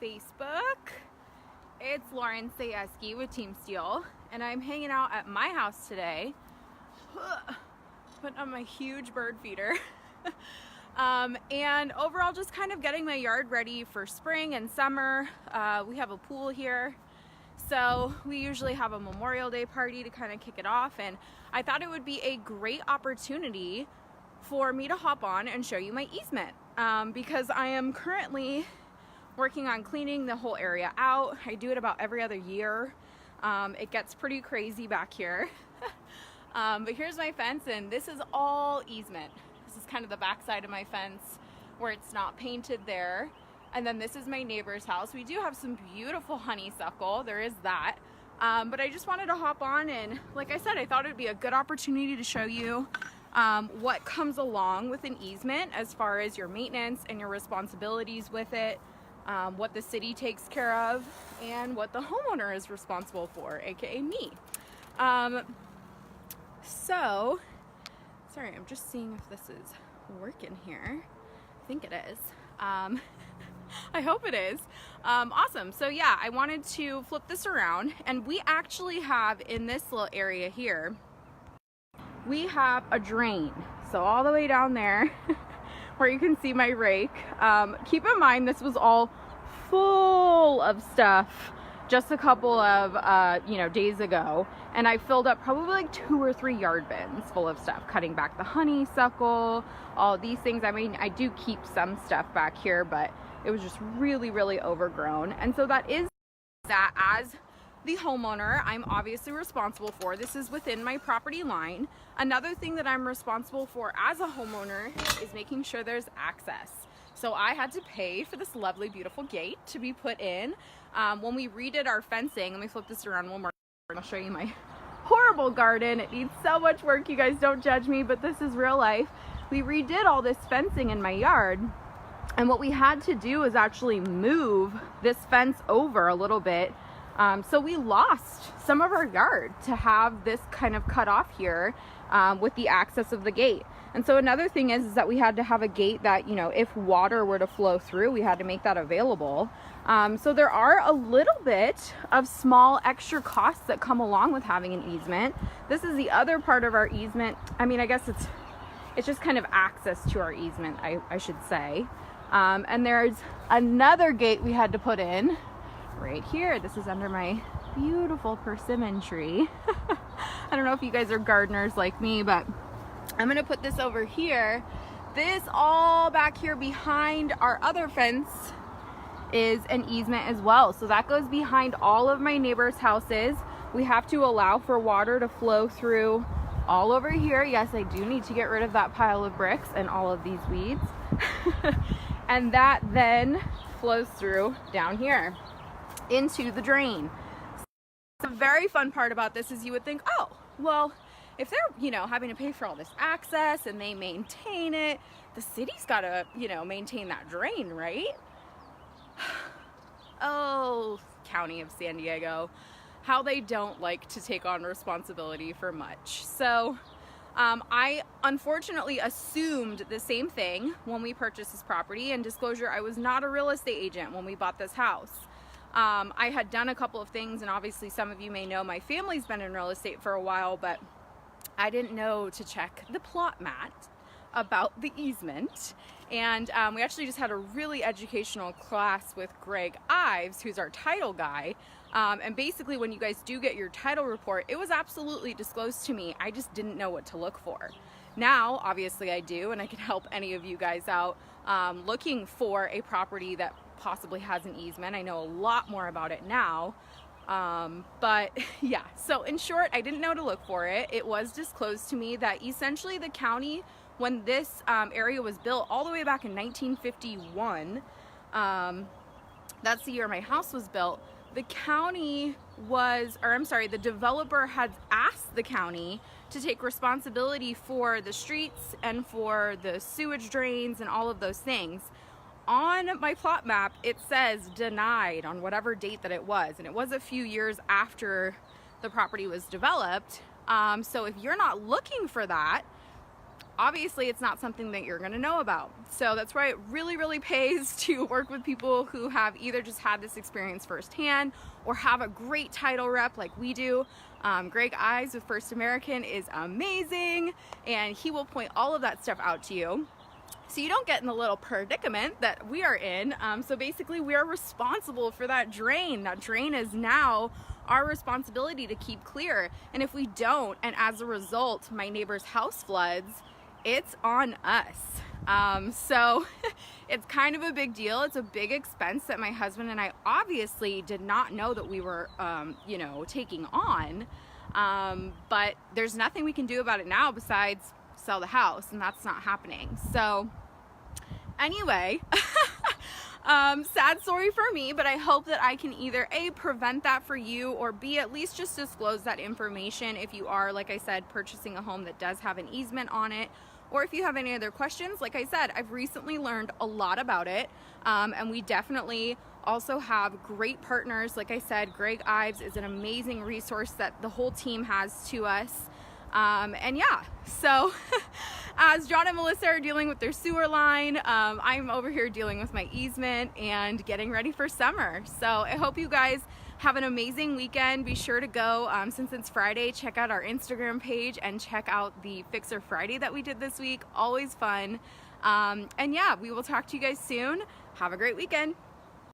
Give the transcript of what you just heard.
Facebook. It's Lauren Sayeski with Team Steele, and I'm hanging out at my house today, putting on my huge bird feeder, and overall just kind of getting my yard ready for spring and summer. We have a pool here, so we usually have a Memorial Day party to kind of kick it off, and I thought it would be a great opportunity for me to hop on and show you my easement, because I am currently working on cleaning the whole area out. I do it about every other year. It gets pretty crazy back here. But here's my fence, and this is all easement. This is kind of the back side of my fence where it's not painted there. And then this is my neighbor's house. We do have some beautiful honeysuckle, there is that. But I just wanted to hop on, and like I said, I thought it'd be a good opportunity to show you what comes along with an easement as far as your maintenance and your responsibilities with it, what the city takes care of, and what the homeowner is responsible for, aka me. So, sorry, I'm just seeing if this is working here. I think it is. I hope it is. Awesome. So yeah, I wanted to flip this around, and we actually have in this little area here, we have a drain. So all the way down there where you can see my rake. Keep in mind this was all full of stuff just a couple of days ago, and I filled up probably like 2 or 3 yard bins full of stuff, cutting back the honeysuckle, all these things. I mean, I do keep some stuff back here, but it was just really overgrown. And so that is that, as the homeowner, I'm obviously responsible for. This is within my property line. Another thing that I'm responsible for as a homeowner is making sure there's access. So I had to pay for this lovely, beautiful gate to be put in. When we redid our fencing, let me flip this around one more. I'll show you my horrible garden. It needs so much work. You guys don't judge me, but this is real life. We redid all this fencing in my yard, and what we had to do is actually move this fence over a little bit. So we lost some of our yard to have this kind of cut off here with the access of the gate. And so another thing is that we had to have a gate that, if water were to flow through, we had to make that available. So there are a little bit of small extra costs that come along with having an easement. This is the other part of our easement. I mean, I guess it's just kind of access to our easement, I should say. And there's another gate we had to put in right here. This is under my beautiful persimmon tree. I don't know if you guys are gardeners like me, but I'm gonna put this over here. This all back here behind our other fence is an easement as well. So that goes behind all of my neighbors' houses. We have to allow for water to flow through all over here. Yes, I do need to get rid of that pile of bricks and all of these weeds. And that then flows through down here into the drain. So the very fun part about this is you would think, oh, well, if they're, having to pay for all this access and they maintain it, the city's got to, maintain that drain, right? Oh, County of San Diego, how they don't like to take on responsibility for much. So I unfortunately assumed the same thing when we purchased this property. And disclosure, I was not a real estate agent when we bought this house. I had done a couple of things, and obviously some of you may know my family's been in real estate for a while, but I didn't know to check the plot mat about the easement. And we actually just had a really educational class with Greg Ives, who's our title guy. And basically when you guys do get your title report, it was absolutely disclosed to me. I just didn't know what to look for. Now, obviously I do, and I can help any of you guys out looking for a property that possibly has an easement. I know a lot more about it now. But yeah, so in short, I didn't know to look for it. It was disclosed to me that essentially the county, when this area was built all the way back in 1951, that's the year my house was built, the developer had asked the county to take responsibility for the streets and for the sewage drains and all of those things. On my plot map, it says denied on whatever date that it was, and it was a few years after the property was developed. So if you're not looking for that, obviously it's not something that you're gonna know about. So that's why it really, really pays to work with people who have either just had this experience firsthand or have a great title rep like we do. Greg Ives with First American is amazing, and he will point all of that stuff out to you, so you don't get in the little predicament that we are in. So basically we are responsible for that drain. That drain is now our responsibility to keep clear. And if we don't, and as a result my neighbor's house floods, it's on us. So it's kind of a big deal. It's a big expense that my husband and I obviously did not know that we were, you know, taking on. But there's nothing we can do about it now besides sell the house, and that's not happening. So anyway, sad story for me, but I hope that I can either A, prevent that for you, or B, at least just disclose that information if you are, like I said, purchasing a home that does have an easement on it. Or if you have any other questions, like I said, I've recently learned a lot about it, and we definitely also have great partners. Like I said, Greg Ives is an amazing resource that the whole team has to us. And yeah, so as John and Melissa are dealing with their sewer line, I'm over here dealing with my easement and getting ready for summer. So I hope you guys have an amazing weekend. Be sure to go, since it's Friday, check out our Instagram page and check out the Fixer Friday that we did this week. Always fun. And yeah, we will talk to you guys soon. Have a great weekend.